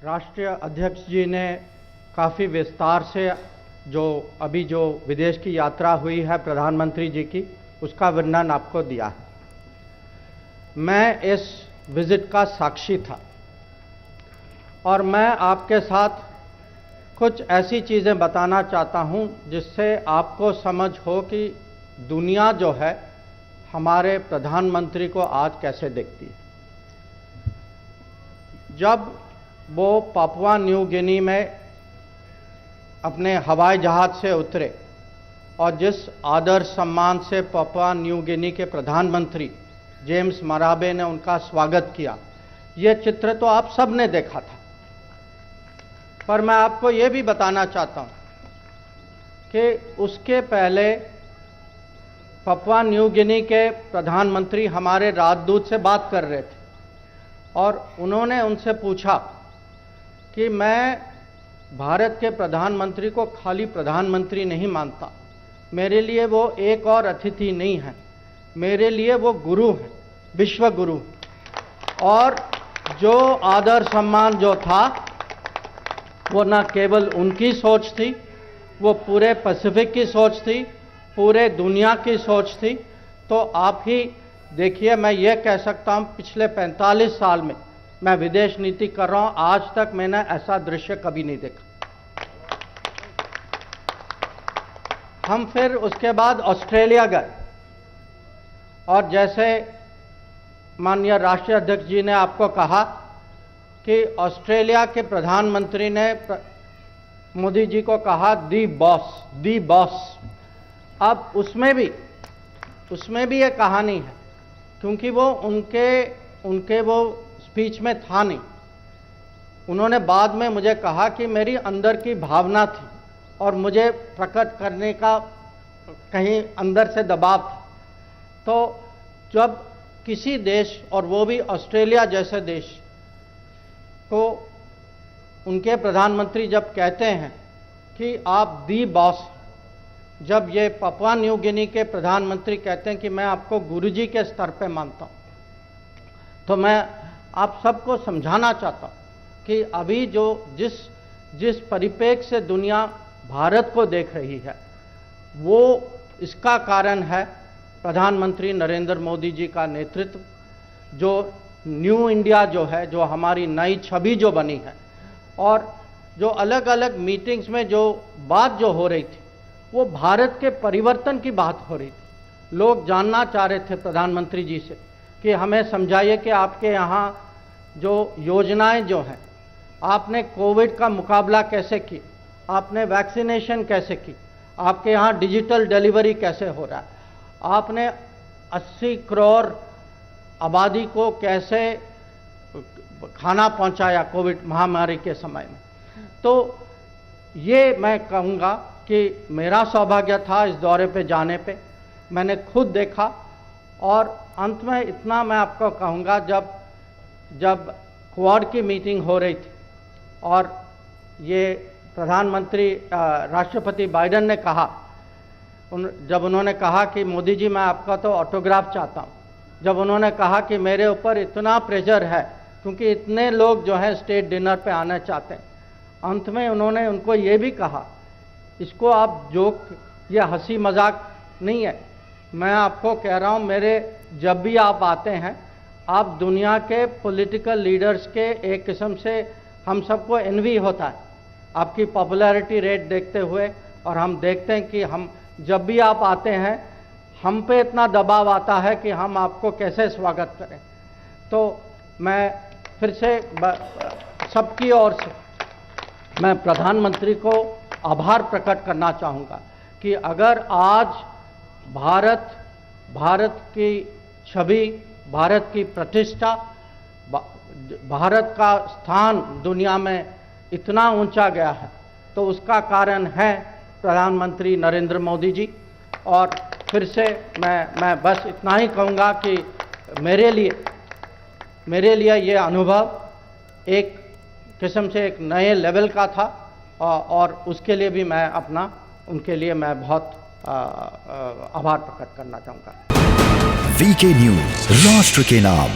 राष्ट्रीय अध्यक्ष जी ने काफ़ी विस्तार से जो विदेश की यात्रा हुई है प्रधानमंत्री जी की, उसका वर्णन आपको दिया है। मैं इस विजिट का साक्षी था और मैं आपके साथ कुछ ऐसी चीज़ें बताना चाहता हूं जिससे आपको समझ हो कि दुनिया जो है हमारे प्रधानमंत्री को आज कैसे देखती है। जब वो पापुआ न्यू गिनी में अपने हवाई जहाज से उतरे और जिस आदर सम्मान से पापुआ न्यू गिनी के प्रधानमंत्री जेम्स मराबे ने उनका स्वागत किया, ये चित्र तो आप सब ने देखा था। पर मैं आपको ये भी बताना चाहता हूं कि उसके पहले पापुआ न्यू गिनी के प्रधानमंत्री हमारे राजदूत से बात कर रहे थे और उन्होंने उनसे पूछा कि मैं भारत के प्रधानमंत्री को खाली प्रधानमंत्री नहीं मानता, मेरे लिए वो एक और अतिथि नहीं है, मेरे लिए वो गुरु है, विश्व गुरु। और जो आदर सम्मान जो था वो न केवल उनकी सोच थी, वो पूरे पैसिफिक की सोच थी, पूरे दुनिया की सोच थी। तो आप ही देखिए, मैं ये कह सकता हूँ पिछले 45 साल में मैं विदेश नीति कर रहा हूँ, आज तक मैंने ऐसा दृश्य कभी नहीं देखा। हम फिर उसके बाद ऑस्ट्रेलिया गए और जैसे माननीय राष्ट्रीय अध्यक्ष जी ने आपको कहा कि ऑस्ट्रेलिया के प्रधानमंत्री ने मोदी जी को कहा दी बॉस। अब उसमें भी ये कहानी है, क्योंकि वो उनके वो स्पीच में था नहीं। उन्होंने बाद में मुझे कहा कि मेरी अंदर की भावना थी और मुझे प्रकट करने का कहीं अंदर से दबाव था। तो जब किसी देश, और वो भी ऑस्ट्रेलिया जैसे देश को, उनके प्रधानमंत्री जब कहते हैं कि आप दी बॉस, जब ये पापुआ न्यू गिनी के प्रधानमंत्री कहते हैं कि मैं आपको गुरुजी के स्तर पे मानता हूं, तो मैं आप सबको समझाना चाहता हूं कि अभी जिस परिप्रेक्ष्य से दुनिया भारत को देख रही है, वो इसका कारण है प्रधानमंत्री नरेंद्र मोदी जी का नेतृत्व। जो न्यू इंडिया जो है, जो हमारी नई छवि जो बनी है, और जो अलग अलग मीटिंग्स में जो बात जो हो रही थी, वो भारत के परिवर्तन की बात हो रही थी। लोग जानना चाह रहे थे प्रधानमंत्री जी से कि हमें समझाइए कि आपके यहाँ जो योजनाएं जो हैं, आपने कोविड का मुकाबला कैसे की, आपने वैक्सीनेशन कैसे की, आपके यहाँ डिजिटल डिलीवरी कैसे हो रहा है, आपने 80 करोड़ आबादी को कैसे खाना पहुँचाया कोविड महामारी के समय में। तो ये मैं कहूँगा कि मेरा सौभाग्य था इस दौरे पे जाने पे, मैंने खुद देखा। और अंत में इतना मैं आपको कहूँगा, जब क्वाड की मीटिंग हो रही थी और ये प्रधानमंत्री राष्ट्रपति बाइडेन ने कहा, जब उन्होंने कहा कि मोदी जी मैं आपका तो ऑटोग्राफ चाहता हूँ, जब उन्होंने कहा कि मेरे ऊपर इतना प्रेशर है क्योंकि इतने लोग जो हैं स्टेट डिनर पे आना चाहते हैं, अंत में उन्होंने उनको ये भी कहा, इसको आप जोक या हंसी मजाक नहीं है, मैं आपको कह रहा हूँ, जब भी आप आते हैं, आप दुनिया के पॉलिटिकल लीडर्स के एक किस्म से हम सबको एनवी होता है आपकी पॉपुलैरिटी रेट देखते हुए। और हम देखते हैं कि हम जब भी आप आते हैं, हम पे इतना दबाव आता है कि हम आपको कैसे स्वागत करें। तो मैं फिर से सबकी ओर से मैं प्रधानमंत्री को आभार प्रकट करना चाहूँगा कि अगर आज भारत की छवि, भारत की प्रतिष्ठा, भारत का स्थान दुनिया में इतना ऊंचा गया है, तो उसका कारण है प्रधानमंत्री नरेंद्र मोदी जी। और फिर से मैं बस इतना ही कहूँगा कि मेरे लिए ये अनुभव एक किस्म से एक नए लेवल का था और उसके लिए भी मैं उनके लिए मैं बहुत आभार प्रकट करना चाहूँगा। वीके न्यूज, राष्ट्र के नाम।